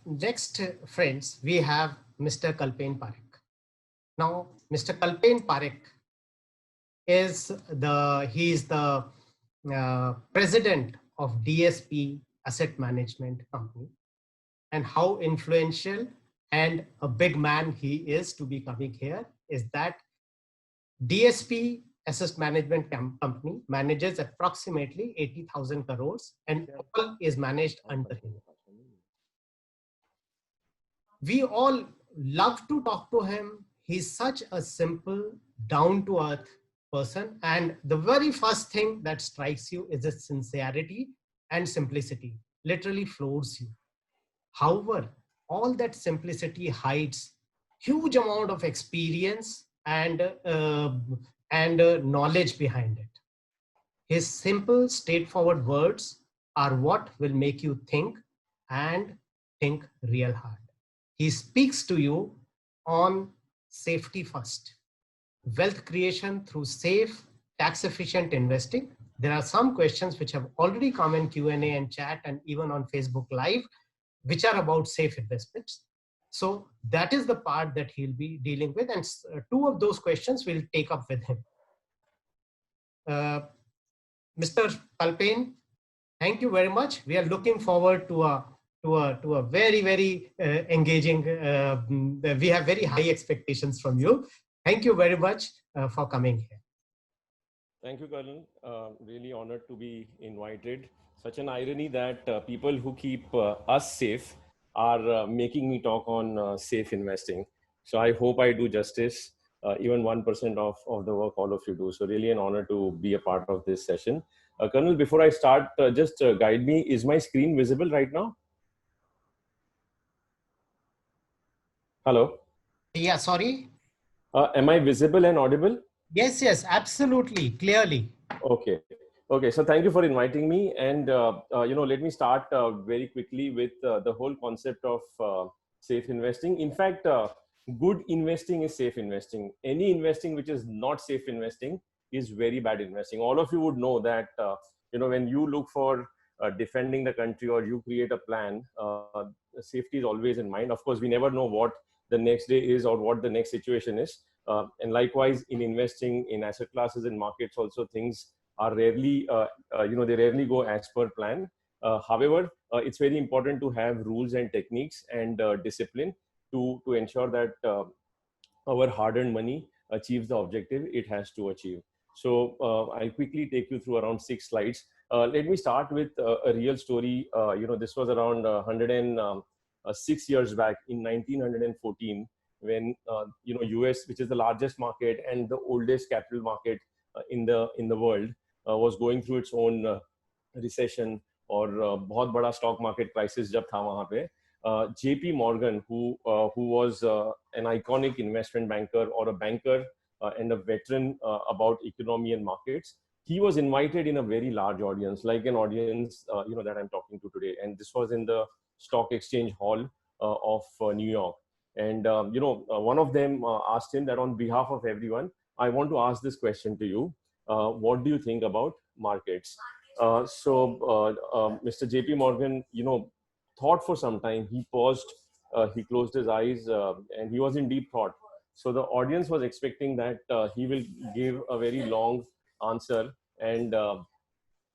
next, friends, we have Mr. Kalpen Parekh. Now, Mr. Kalpen Parekh is the president of DSP Asset Management Company, and how influential and a big man he is to be coming here is that DSP Asset Management Company manages approximately 80,000 crores and all is managed under him. We all love to talk to him. He's such a simple, down to earth person. And the very first thing that strikes you is his sincerity and simplicity, literally floors you. However, all that simplicity hides huge amount of experience and knowledge behind it. His simple, straightforward words are what will make you think and think real hard. He speaks to you on safety first, wealth creation through safe, tax-efficient investing. There are some questions which have already come in Q&A and chat and even on Facebook Live, which are about safe investments. So that is the part that he'll be dealing with, and two of those questions we'll take up with him. Mr. Kalpen, thank you very much. We are looking forward to a very engaging. We have very high expectations from you. Thank you very much for coming here. Thank you, Colonel. Really honored to be invited. Such an irony that people who keep us safe are making me talk on safe investing. So I hope I do justice, even 1% of the work all of you do. So really an honor to be a part of this session. Colonel, before I start, just guide me. Is my screen visible right now? Hello? Yeah, sorry? Am I visible and audible? Yes, yes, absolutely, clearly. Okay. Okay, so thank you for inviting me. And, let me start very quickly with the whole concept of safe investing. In fact, good investing is safe investing. Any investing which is not safe investing is very bad investing. All of you would know that, when you look for defending the country or you create a plan, safety is always in mind. Of course, we never know what the next day is or what the next situation is. And likewise, in investing in asset classes and markets, also things are rarely, they rarely go as per plan. However, it's very important to have rules and techniques and discipline to ensure that our hard-earned money achieves the objective it has to achieve. So I'll quickly take you through around 6 slides. Let me start with a real story. This was around 106 years back in 1914 when US, which is the largest market and the oldest capital market in the world, was going through its own recession और बहुत बड़ा stock market crisis जब था वहाँ पे JP Morgan, who was an iconic investment banker or a banker and a veteran about economy and markets, he was invited in a very large audience, like an audience that I'm talking to today, and this was in the Stock Exchange Hall of New York. And one of them asked him that on behalf of everyone, I want to ask this question to you. What do you think about markets? Mr. JP Morgan, thought for some time. He paused, he closed his eyes, and he was in deep thought. So the audience was expecting that he will give a very long answer and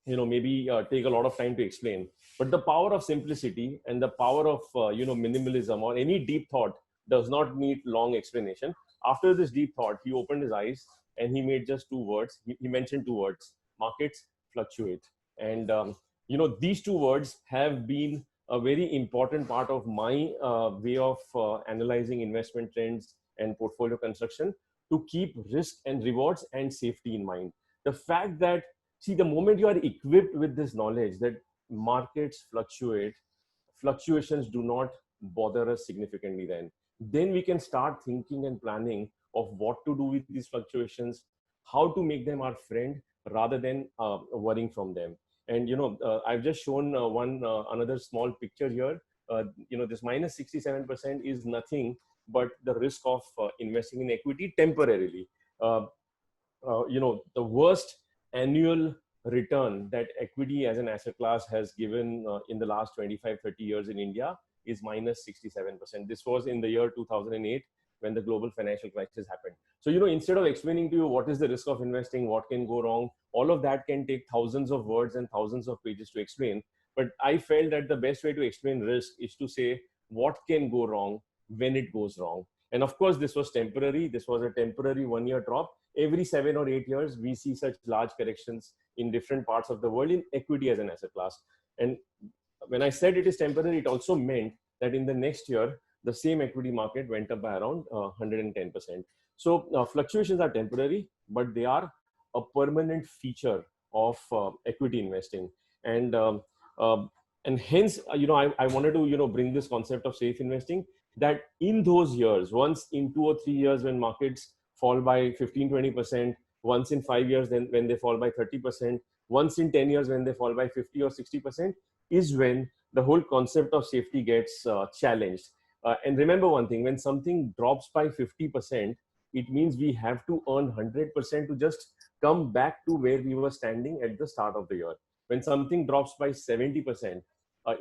maybe take a lot of time to explain. But the power of simplicity and the power of minimalism or any deep thought does not need long explanation. After this deep thought, he opened his eyes and he made just 2 words. He mentioned 2 words: markets fluctuate. And these 2 words have been a very important part of my way of analyzing investment trends and portfolio construction, to keep risk and rewards and safety in mind. The fact that, see, the moment you are equipped with this knowledge that markets fluctuate, fluctuations do not bother us significantly, then we can start thinking and planning of what to do with these fluctuations, how to make them our friend rather than worrying from them. And I've just shown another small picture here. This minus 67% is nothing but the risk of investing in equity temporarily. The worst annual return that equity as an asset class has given in the last 25-30 years in India is minus 67%. This was in the year 2008 when the global financial crisis happened. So, instead of explaining to you what is the risk of investing, what can go wrong, all of that can take thousands of words and thousands of pages to explain. But I felt that the best way to explain risk is to say what can go wrong when it goes wrong. And of course, this was temporary. This was a temporary 1-year drop. Every 7 or 8 years, we see such large corrections in different parts of the world in equity as an asset class. And when I said it is temporary, it also meant that in the next year, the same equity market went up by around 110%. So fluctuations are temporary, but they are a permanent feature of equity investing. And hence, I wanted to, bring this concept of safe investing, that in those years, once in 2 or 3 years when markets fall by 15, 20%, once in 5 years then when they fall by 30%, once in 10 years when they fall by 50 or 60%, is when the whole concept of safety gets challenged. And remember one thing, when something drops by 50%, it means we have to earn 100% to just come back to where we were standing at the start of the year. When something drops by 70%,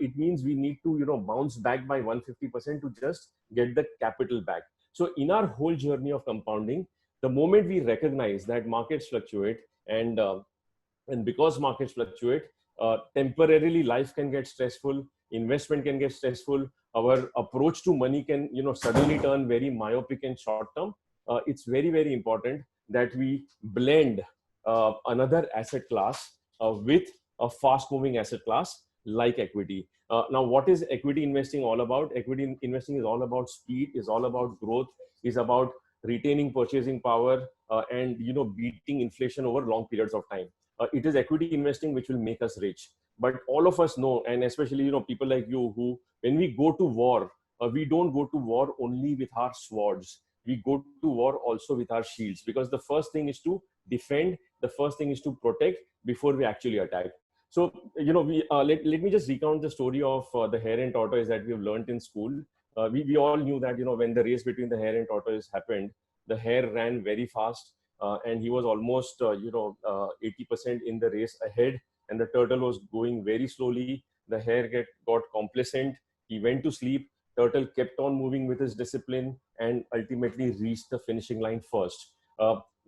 it means we need to, bounce back by 150% to just get the capital back. So in our whole journey of compounding, the moment we recognize that markets fluctuate, and because markets fluctuate, temporarily life can get stressful, investment can get stressful, our approach to money can, suddenly turn very myopic and short term. It's very, very important that we blend another asset class with a fast moving asset class like equity. Now, what is equity investing all about? Equity investing is all about speed, is all about growth, is about retaining purchasing power, and beating inflation over long periods of time. It is equity investing which will make us rich. But all of us know, and especially people like you, who when we go to war, we don't go to war only with our swords. We go to war also with our shields, because the first thing is to defend, the first thing is to protect before we actually attack. So, let me just recount the story of the hare and tortoise that we've learned in school. We all knew that, when the race between the hare and tortoise happened, the hare ran very fast, and he was almost, 80% in the race ahead, and the turtle was going very slowly. The hare got complacent. He went to sleep. Turtle kept on moving with his discipline and ultimately reached the finishing line first.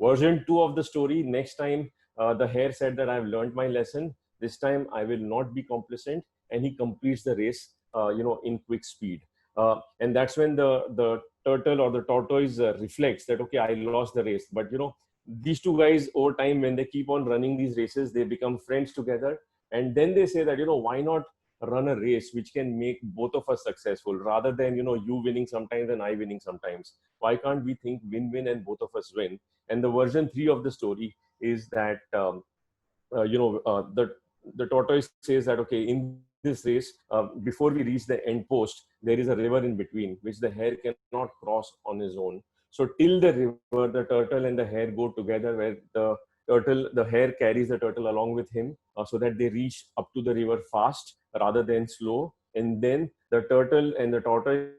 Version 2 of the story, next time the hare said that I've learned my lesson. This time I will not be complacent, and he completes the race, in quick speed. And that's when the turtle or the tortoise reflects that, okay, I lost the race. But, these two guys over time, when they keep on running these races, they become friends together. And then they say that, why not run a race which can make both of us successful, rather than, you winning sometimes and I winning sometimes? Why can't we think win-win and both of us win? And the version 3 of the story is that, the tortoise says that, okay, in this race, before we reach the end post, there is a river in between, which the hare cannot cross on his own. So till the river, the turtle and the hare go together, where the hare carries the turtle along with him, so that they reach up to the river fast rather than slow. And then the turtle and the tortoise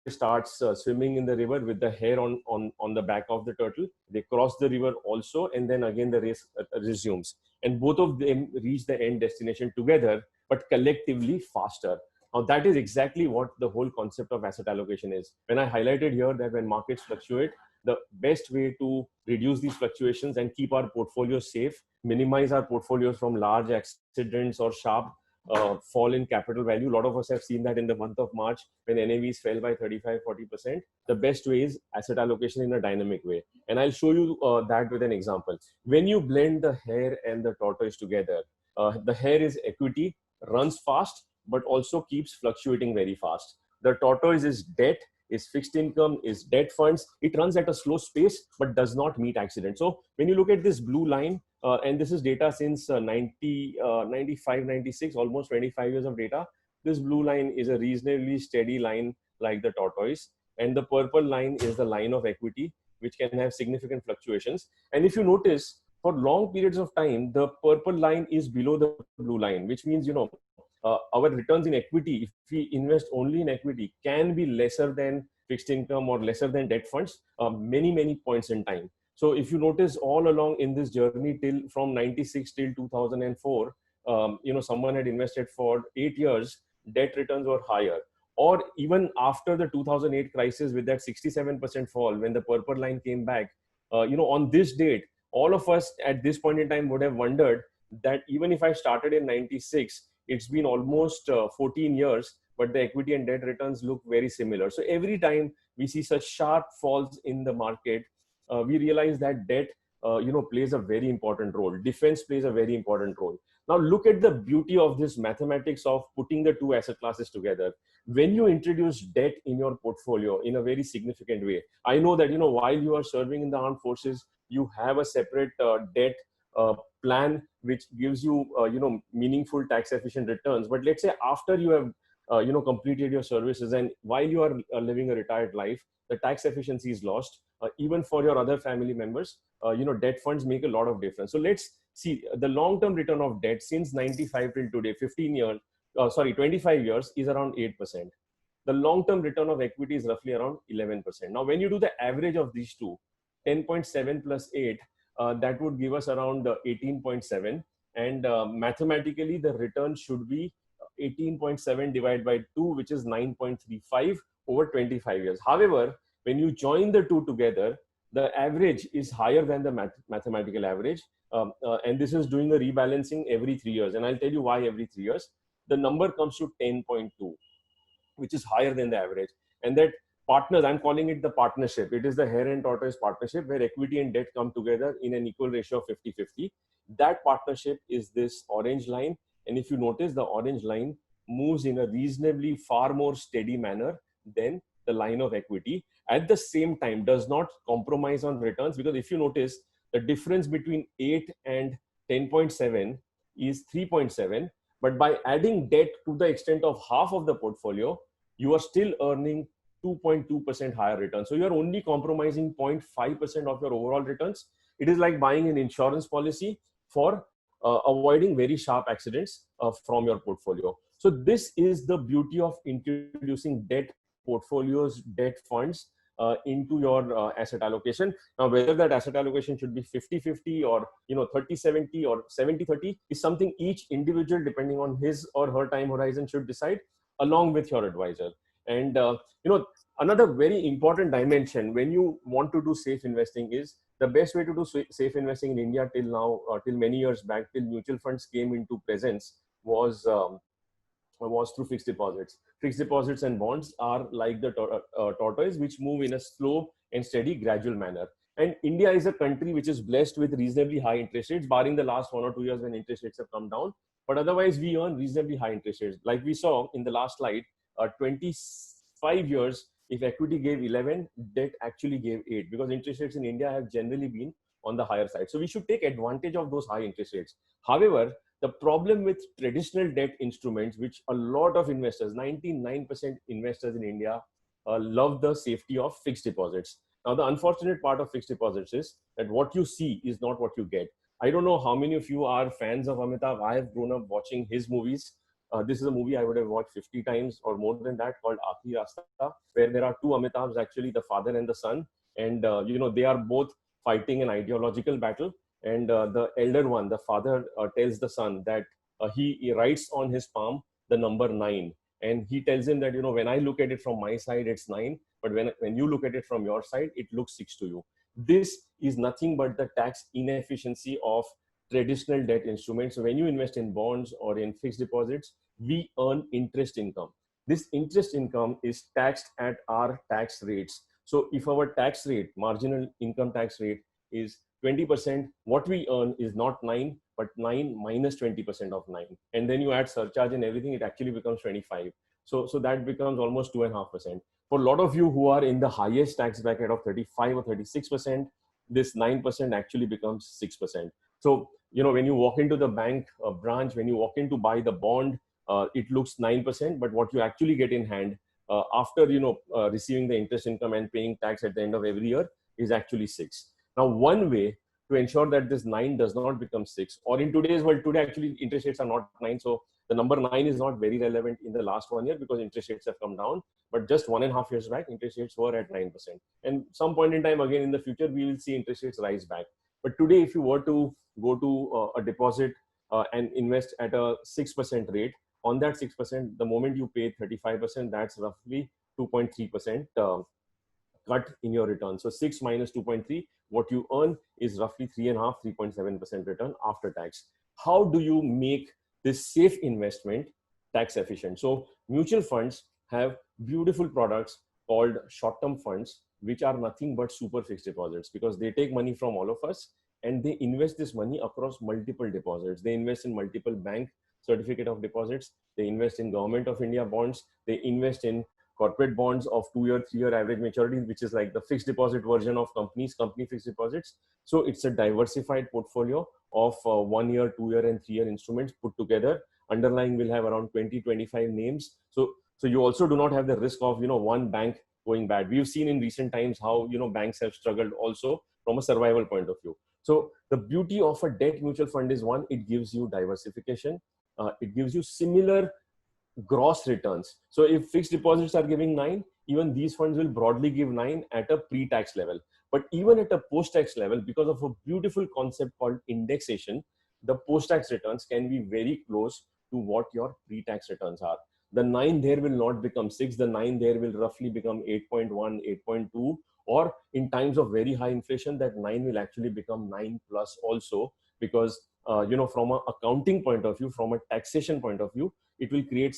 starts swimming in the river with the hare on the back of the turtle. They cross the river also, and then again the race resumes. And both of them reach the end destination together, but collectively faster. Now, that is exactly what the whole concept of asset allocation is. When I highlighted here that when markets fluctuate, the best way to reduce these fluctuations and keep our portfolios safe, minimize our portfolios from large accidents or sharp fall in capital value. A lot of us have seen that in the month of March when NAVs fell by 35-40%. The best way is asset allocation in a dynamic way. And I'll show you that with an example. When you blend the hare and the tortoise together, the hare is equity, runs fast, but also keeps fluctuating very fast. The tortoise is debt, is fixed income, is debt funds. It runs at a slow pace, but does not meet accidents. So when you look at this blue line, and this is data since 95, 96, almost 25 years of data, this blue line is a reasonably steady line like the tortoise. And the purple line is the line of equity, which can have significant fluctuations. And if you notice, for long periods of time, the purple line is below the blue line, which means, our returns in equity, if we invest only in equity, can be lesser than fixed income or lesser than debt funds, many points in time. So if you notice all along in this journey from 96 till 2004, someone had invested for 8 years, debt returns were higher. or even after the 2008 crisis with that 67% fall, when the purple line came back, on this date, all of us at this point in time would have wondered that even if I started in 96, it's been almost 14 years, but the equity and debt returns look very similar. So every time we see such sharp falls in the market, we realize that debt, plays a very important role. Defense plays a very important role. Now look at the beauty of this mathematics of putting the two asset classes together. When you introduce debt in your portfolio in a very significant way, I know that, while you are serving in the armed forces, you have a separate debt plan which gives you, meaningful tax efficient returns. But let's say after you have, completed your services and while you are living a retired life, the tax efficiency is lost. Even for your other family members, debt funds make a lot of difference. So let's see the long-term return of debt since 95 till today, 25 years is around 8%. The long-term return of equity is roughly around 11%. Now, when you do the average of these two, 10.7 plus 8, that would give us around 18.7. And mathematically, the return should be 18.7 divided by 2, which is 9.35 over 25 years. However, when you join the two together, the average is higher than the mathematical average. And this is doing a rebalancing every 3 years. And I'll tell you why every 3 years. The number comes to 10.2, which is higher than the average. And that partners, I'm calling it the partnership. It is the hare and tortoise partnership where equity and debt come together in an equal ratio of 50-50. That partnership is this orange line. And if you notice, the orange line moves in a reasonably far more steady manner than the line of equity. At the same time, does not compromise on returns, because if you notice, the difference between 8 and 10.7 is 3.7. But by adding debt to the extent of half of the portfolio, you are still earning 2.2% higher return. So you're only compromising 0.5% of your overall returns. It is like buying an insurance policy for avoiding very sharp accidents from your portfolio. So this is the beauty of introducing debt portfolios, debt funds into your asset allocation. Now, whether that asset allocation should be 50-50 or 30-70 or 70-30 is something each individual, depending on his or her time horizon, should decide along with your advisor. And another very important dimension when you want to do safe investing is the best way to do safe investing in India till now, till many years back, till mutual funds came into presence, was through fixed deposits. Fixed deposits and bonds are like the tortoise, which move in a slow and steady, gradual manner. And India is a country which is blessed with reasonably high interest rates, barring the last 1 or 2 years when interest rates have come down. But otherwise, we earn reasonably high interest rates. Like we saw in the last slide, 25 years, if equity gave 11, debt actually gave 8, because interest rates in India have generally been on the higher side. So we should take advantage of those high interest rates. However, the problem with traditional debt instruments, which a lot of investors, 99% investors in India, love the safety of fixed deposits. Now, the unfortunate part of fixed deposits is that what you see is not what you get. I don't know how many of you are fans of Amitabh. I have grown up watching his movies. This is a movie I would have watched 50 times or more than that, called Aakhri Rasta, where there are two Amitabhs, actually the father and the son. And, they are both fighting an ideological battle. And the elder one, the father, tells the son that he writes on his palm the number 9. And he tells him that, when I look at it from my side, it's 9. But when you look at it from your side, it looks 6 to you. This is nothing but the tax inefficiency of traditional debt instruments. So when you invest in bonds or in fixed deposits, we earn interest income. This interest income is taxed at our tax rates. So if our tax rate, marginal income tax rate, is 20%, what we earn is not 9, but 9 minus 20% of 9. And then you add surcharge and everything, it actually becomes 25. So that becomes almost 2.5%. For a lot of you who are in the highest tax bracket of 35 or 36%, this 9% actually becomes 6%. So, when you walk into the bank branch, when you walk in to buy the bond, it looks 9%, but what you actually get in hand after, receiving the interest income and paying tax at the end of every year is actually 6. Now, one way to ensure that this 9 does not become 6, or in today's world, today actually interest rates are not 9. So the number 9 is not very relevant in the last 1 year because interest rates have come down. But just 1.5 years back, interest rates were at 9%. And some point in time, again, in the future, we will see interest rates rise back. But today, if you were to go to a deposit and invest at a 6% rate, On that 6%, the moment you pay 35%, that's roughly 2.3% cut in your return. So 6 minus 2.3, what you earn is roughly 3.5, 3.7% return after tax. How do you make this safe investment tax efficient? So mutual funds have beautiful products called short-term funds, which are nothing but super fixed deposits, because they take money from all of us and they invest this money across multiple deposits. They invest in multiple bank certificate of deposits. They invest in Government of India bonds. They invest in corporate bonds of 2-year, 3-year average maturity, which is like the fixed deposit version of company fixed deposits. So it's a diversified portfolio of 1-year, 2-year, and 3-year instruments put together. Underlying will have around 20, 25 names. So you also do not have the risk of, one bank going bad. We've seen in recent times how, banks have struggled also from a survival point of view. So the beauty of a debt mutual fund is, one, it gives you diversification. It gives you similar gross returns. So if fixed deposits are giving 9, even these funds will broadly give 9 at a pre-tax level. But even at a post-tax level, because of a beautiful concept called indexation, the post-tax returns can be very close to what your pre-tax returns are. The 9 there will not become 6. The 9 there will roughly become 8.1, 8.2, or in times of very high inflation, that 9 will actually become 9 plus also, because from an accounting point of view, from a taxation point of view, it will create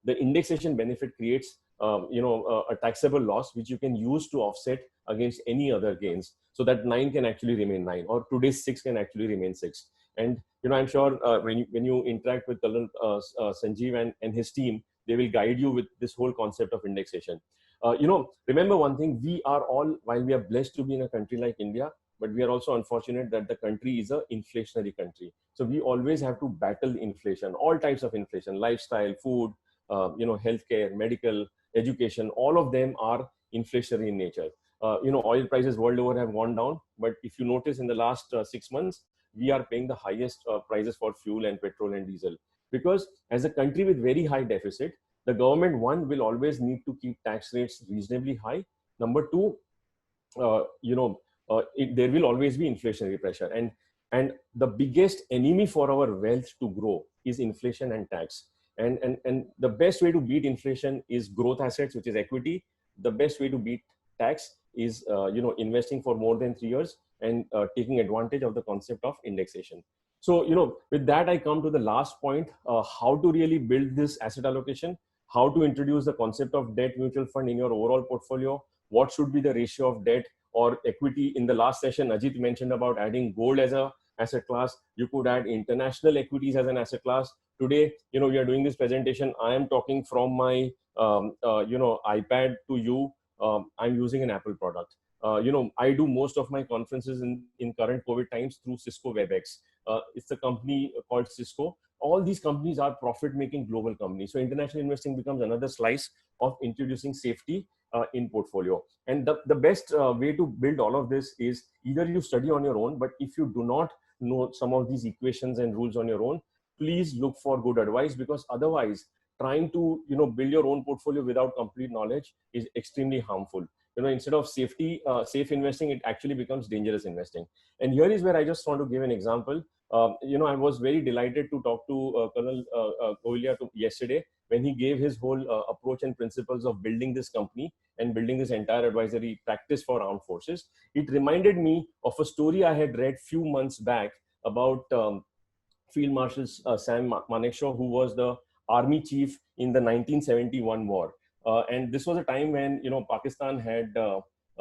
the indexation benefit creates a taxable loss which you can use to offset against any other gains, so that 9 can actually remain 9, or today's 6 can actually remain 6. And I'm sure when you interact with Sanjeev and his team, they will guide you with this whole concept of indexation. Remember one thing: we are all, while we are blessed to be in a country like India, but we are also unfortunate that the country is an inflationary country. So we always have to battle inflation, all types of inflation: lifestyle, food, healthcare, medical, education. All of them are inflationary in nature. Oil prices world over have gone down, but if you notice in the last 6 months, we are paying the highest prices for fuel and petrol and diesel, because as a country with very high deficit, the government, one, will always need to keep tax rates reasonably high. Number two, there will always be inflationary pressure, and the biggest enemy for our wealth to grow is inflation and tax. And the best way to beat inflation is growth assets, which is equity. The best way to beat tax is investing for more than 3 years and taking advantage of the concept of indexation. So with that, I come to the last point: how to really build this asset allocation, how to introduce the concept of debt mutual fund in your overall portfolio, what should be the ratio of debt or equity. In the last session, Ajit mentioned about adding gold as a asset class. You could add international equities as an asset class. Today, we are doing this presentation. I am talking from my iPad to you. I'm using an Apple product. I do most of my conferences in current COVID times through Cisco WebEx. It's a company called Cisco. All these companies are profit-making global companies. So international investing becomes another slice of introducing safety in portfolio. And the best way to build all of this is either you study on your own, but if you do not know some of these equations and rules on your own, please look for good advice, because otherwise trying to build your own portfolio without complete knowledge is extremely harmful. Instead of safe investing, it actually becomes dangerous investing. And here is where I just want to give an example. I was very delighted to talk to Colonel Goelia yesterday when he gave his whole approach and principles of building this company and building this entire advisory practice for armed forces. It reminded me of a story I had read few months back about Field Marshal Sam Manekshaw, who was the army chief in the 1971 war. And this was a time when Pakistan had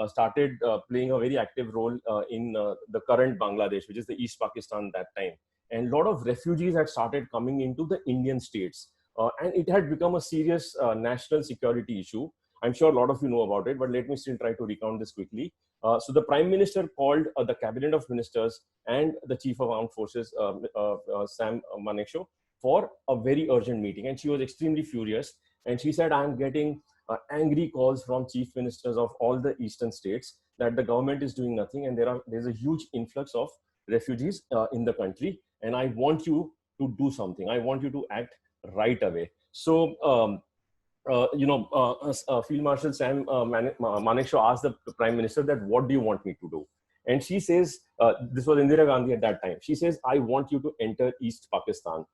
started playing a very active role in the current Bangladesh, which is the East Pakistan that time. And a lot of refugees had started coming into the Indian states. And it had become a serious national security issue. I'm sure a lot of you know about it, but let me still try to recount this quickly. So the Prime Minister called the Cabinet of Ministers and the Chief of Armed Forces, Sam Manekshaw, for a very urgent meeting. And she was extremely furious. And she said, I'm getting angry calls from chief ministers of all the eastern states that the government is doing nothing, and there's a huge influx of refugees in the country, and I want you to do something. I want you to act right away. So Field Marshal Sam Manekshaw asked the Prime Minister that, what do you want me to do? And she says, this was Indira Gandhi at that time. She says, I want you to enter East Pakistan.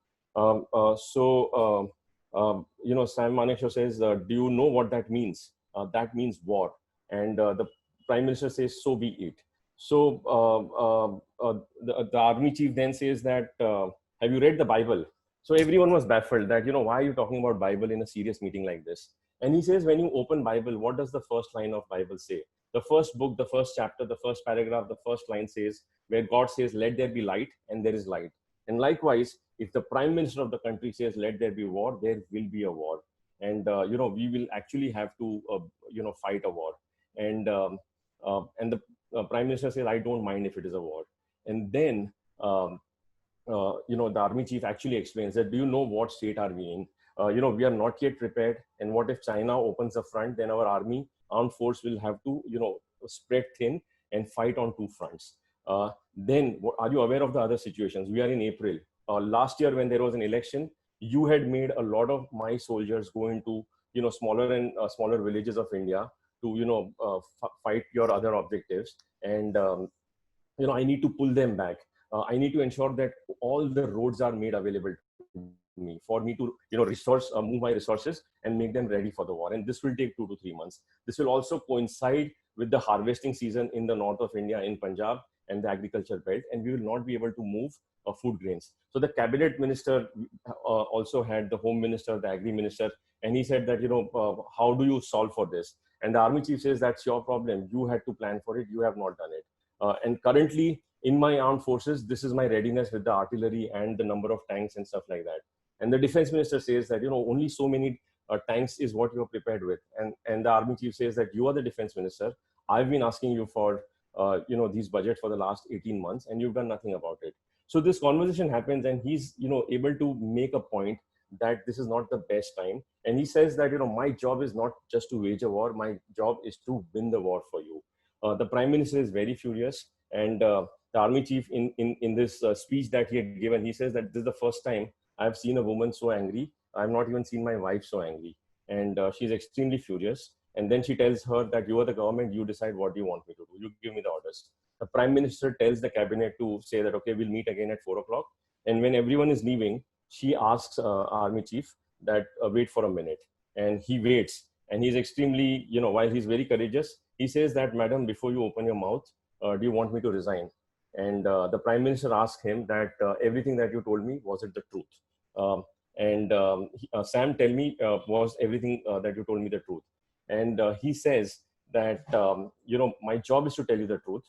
Sam Manekshaw says, do you know what that means? That means war. And the Prime Minister says, so be it. So the army chief then says that, have you read the Bible? So everyone was baffled that, why are you talking about Bible in a serious meeting like this? And he says, when you open Bible, what does the first line of Bible say? The first book, the first chapter, the first paragraph, the first line says, where God says, let there be light, and there is light. And likewise, if the Prime Minister of the country says, let there be war, there will be a war. And, we will actually have to, fight a war. And the Prime Minister says, I don't mind if it is a war. And then, the army chief actually explains that, do you know what state are we in? We are not yet prepared. And what if China opens the front, then our armed force will have to, spread thin and fight on two fronts. Then are you aware of the other situations? We are in April. Last year when there was an election, you had made a lot of my soldiers go into, smaller and smaller villages of India to, fight your other objectives. And, I need to pull them back. I need to ensure that all the roads are made available to me for me to, move my resources and make them ready for the war. And this will take 2 to 3 months. This will also coincide with the harvesting season in the north of India, in Punjab and the agriculture belt, and we will not be able to move food grains. So the cabinet minister also had the home minister, the agri minister, and he said that, how do you solve for this? And the army chief says, that's your problem. You had to plan for it. You have not done it. And currently in my armed forces, this is my readiness with the artillery and the number of tanks and stuff like that. And the defense minister says that, only so many tanks is what you're prepared with. And the army chief says that you are the defense minister. I've been asking you for, these budgets for the last 18 months and you've done nothing about it. So this conversation happens and he's, able to make a point that this is not the best time. And he says that, my job is not just to wage a war. My job is to win the war for you. The prime minister is very furious, and the army chief in this speech that he had given, he says that this is the first time I've seen a woman so angry. I've not even seen my wife so angry. And she's extremely furious. And then she tells her that you are the government, you decide what you want me to do. You give me the orders. The prime minister tells the cabinet to say that, okay, we'll meet again at 4 o'clock. And when everyone is leaving, she asks army chief that wait for a minute. And he waits. And he's extremely, while he's very courageous, he says that, madam, before you open your mouth, do you want me to resign? And the prime minister asked him that everything that you told me, was it the truth? Sam, tell me, was everything that you told me the truth? And he says that, my job is to tell you the truth.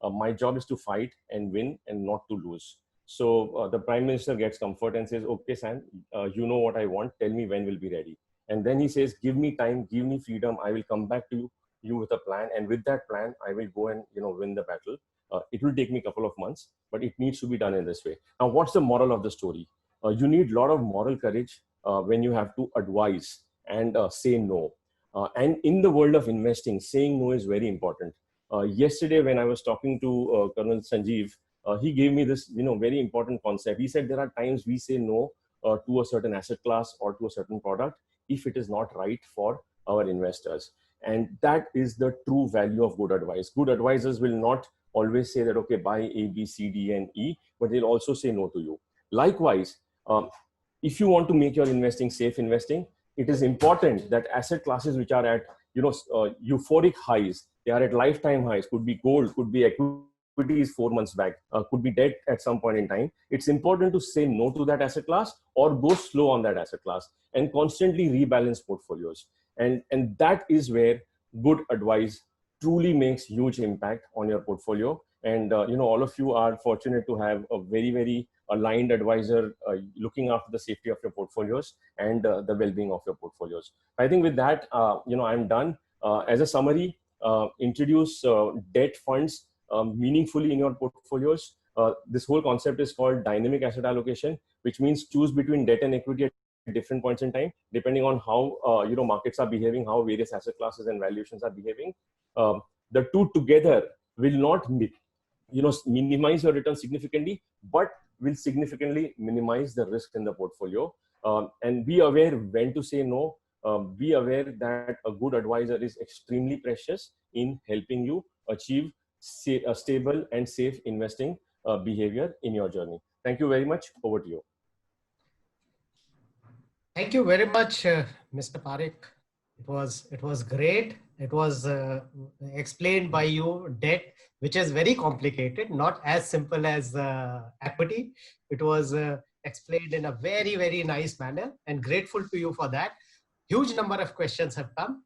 My job is to fight and win and not to lose. So the prime minister gets comfort and says, okay, Sam, you know what I want. Tell me when we'll be ready. And then he says, give me time, give me freedom. I will come back to you with a plan. And with that plan, I will go and, win the battle. It will take me a couple of months, but it needs to be done in this way. Now, what's the moral of the story? You need a lot of moral courage when you have to advise and say no. And in the world of investing, saying no is very important. Yesterday, when I was talking to Colonel Sanjeev, he gave me this, very important concept. He said there are times we say no to a certain asset class or to a certain product if it is not right for our investors. And that is the true value of good advice. Good advisors will not always say that, okay, buy A, B, C, D, and E, but they'll also say no to you. Likewise, if you want to make your investing safe investing, it is important that asset classes which are at, euphoric highs, they are at lifetime highs, could be gold, could be equities 4 months back, could be debt at some point in time. It's important to say no to that asset class or go slow on that asset class and constantly rebalance portfolios. And that is where good advice truly makes huge impact on your portfolio. And all of you are fortunate to have a very, very aligned advisor looking after the safety of your portfolios and the well-being of your portfolios. I think with that, I'm done. As a summary, introduce debt funds meaningfully in your portfolios. This whole concept is called dynamic asset allocation, which means choose between debt and equity at different points in time, depending on how markets are behaving, how various asset classes and valuations are behaving. The two together will not minimize your return significantly, but will significantly minimize the risk in the portfolio. And be aware when to say no. Be aware that a good advisor is extremely precious in helping you achieve a stable and safe investing behavior in your journey. Thank you very much. Over to you. Thank you very much, Mr. Parekh. It was great. It was explained by you debt, which is very complicated, not as simple as equity. It was explained in a very nice manner, and grateful to you for that. Huge number of questions have come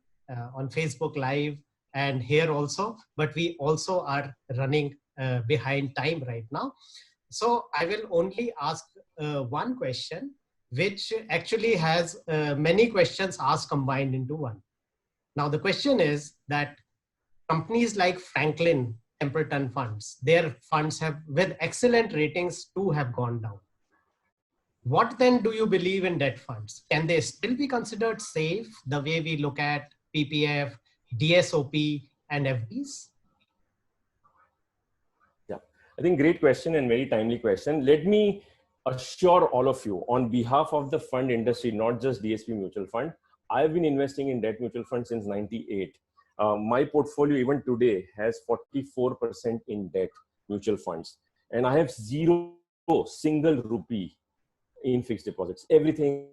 on Facebook Live and here also, but we also are running behind time right now. So I will only ask one question, which actually has many questions asked combined into one. Now, the question is that companies like Franklin Templeton funds, their funds have, with excellent ratings, too, have gone down. What then do you believe in debt funds? Can they still be considered safe the way we look at PPF, DSOP, and FDs? Yeah, I think great question and very timely question. Let me assure all of you on behalf of the fund industry, not just DSP Mutual Fund, I've been investing in debt mutual funds since 98. My portfolio even today has 44% in debt mutual funds. And I have zero single rupee in fixed deposits. Everything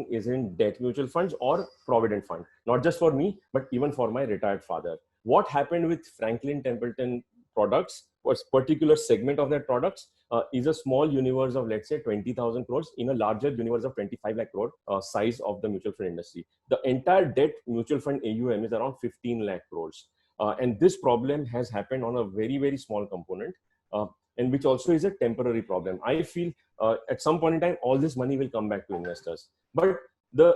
is in debt mutual funds or provident fund, not just for me, but even for my retired father. What happened with Franklin Templeton products, was particular segment of their products, is a small universe of, let's say, 20,000 crores in a larger universe of 25 lakh crore size of the mutual fund industry. The entire debt mutual fund AUM is around 15 lakh crores. And this problem has happened on a very small component, and which also is a temporary problem. I feel at some point in time, all this money will come back to investors. But the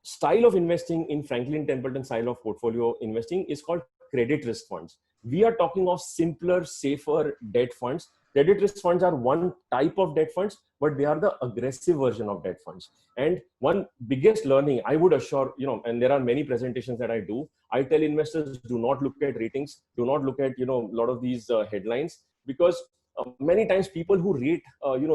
style of investing in Franklin Templeton style of portfolio investing is called credit risk funds. We are talking of simpler, safer debt funds. Credit risk funds are one type of debt funds, but they are the aggressive version of debt funds. And one biggest learning, I would assure, and there are many presentations that I do, I tell investors, do not look at ratings, do not look at, a lot of these headlines, because many times people who rate,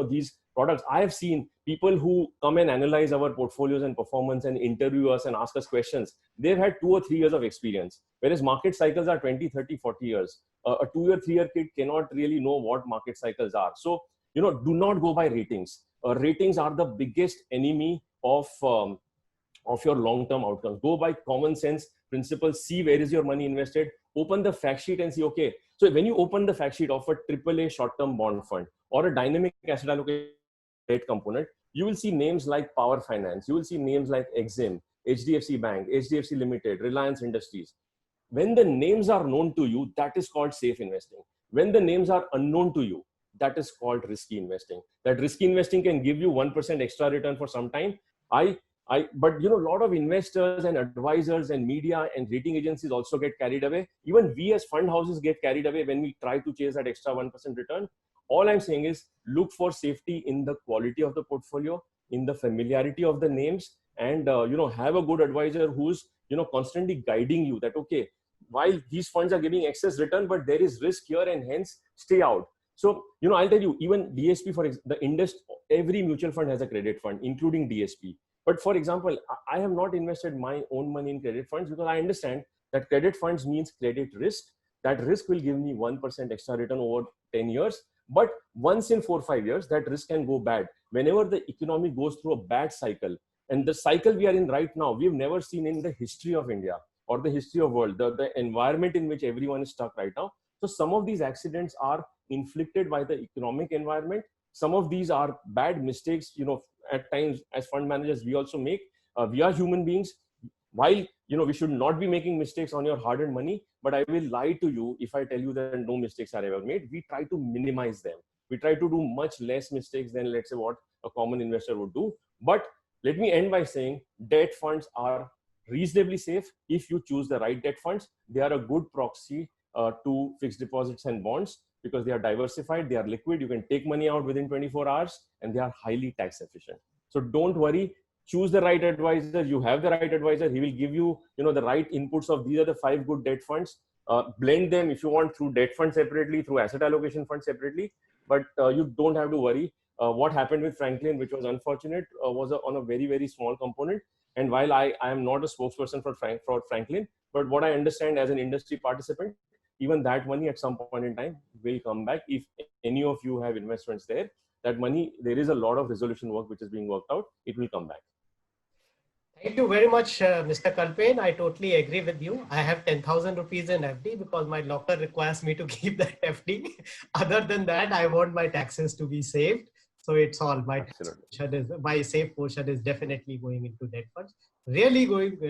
these products, I have seen people who come and analyze our portfolios and performance and interview us and ask us questions. They've had 2 or 3 years of experience, whereas market cycles are 20, 30, 40 years. A 2-year, 3-year kid cannot really know what market cycles are. So, do not go by ratings. Ratings are the biggest enemy of your long-term outcomes. Go by common sense principles. See where is your money invested. Open the fact sheet and see, okay, so when you open the fact sheet of a AAA short-term bond fund or a dynamic asset allocation debt component, you will see names like Power Finance, you will see names like Exim, HDFC Bank, HDFC Limited, Reliance Industries. When the names are known to you, that is called safe investing. When the names are unknown to you, that is called risky investing. That risky investing can give you 1% extra return for some time. But a lot of investors and advisors and media and rating agencies also get carried away. Even we as fund houses get carried away when we try to chase that extra 1% return. All I'm saying is look for safety in the quality of the portfolio, in the familiarity of the names, and have a good advisor who's constantly guiding you that, okay, while these funds are giving excess return, but there is risk here, and hence stay out. So I'll tell you, even DSP, for the industry, every mutual fund has a credit fund, including DSP. But for example, I have not invested my own money in credit funds because I understand that credit funds means credit risk. That risk will give me 1% extra return over 10 years. But once in 4 or 5 years, that risk can go bad. Whenever the economy goes through a bad cycle, and the cycle we are in right now, we've never seen in the history of India or the history of world, the environment in which everyone is stuck right now. So some of these accidents are inflicted by the economic environment. Some of these are bad mistakes, at times as fund managers, we also make. We are human beings. While, we should not be making mistakes on your hard-earned money, but I will lie to you if I tell you that no mistakes are ever made. We try to minimize them. We try to do much less mistakes than, let's say, what a common investor would do. But let me end by saying debt funds are reasonably safe if you choose the right debt funds. They are a good proxy to fixed deposits and bonds because they are diversified, they are liquid, you can take money out within 24 hours, and they are highly tax efficient. So don't worry, choose the right advisor. You have the right advisor. He will give you, the right inputs of these are the 5 good debt funds. Blend them if you want through debt fund separately, through asset allocation fund separately, but you don't have to worry. What happened with Franklin, which was unfortunate, was on a very small component. And while I am not a spokesperson for Franklin, but what I understand as an industry participant, even that money at some point in time will come back. If any of you have investments there, that money, there is a lot of resolution work which is being worked out. It will come back. Thank you very much, Mr. Kalpen. I totally agree with you. I have 10,000 rupees in FD because my locker requires me to keep that FD. Other than that, I want my taxes to be saved. So it's all Absolutely. my safe portion is definitely going into debt funds. Really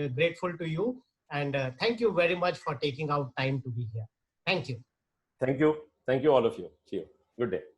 grateful to you. And thank you very much for taking out time to be here. Thank you. Thank you. Thank you, all of you. See you. Good day.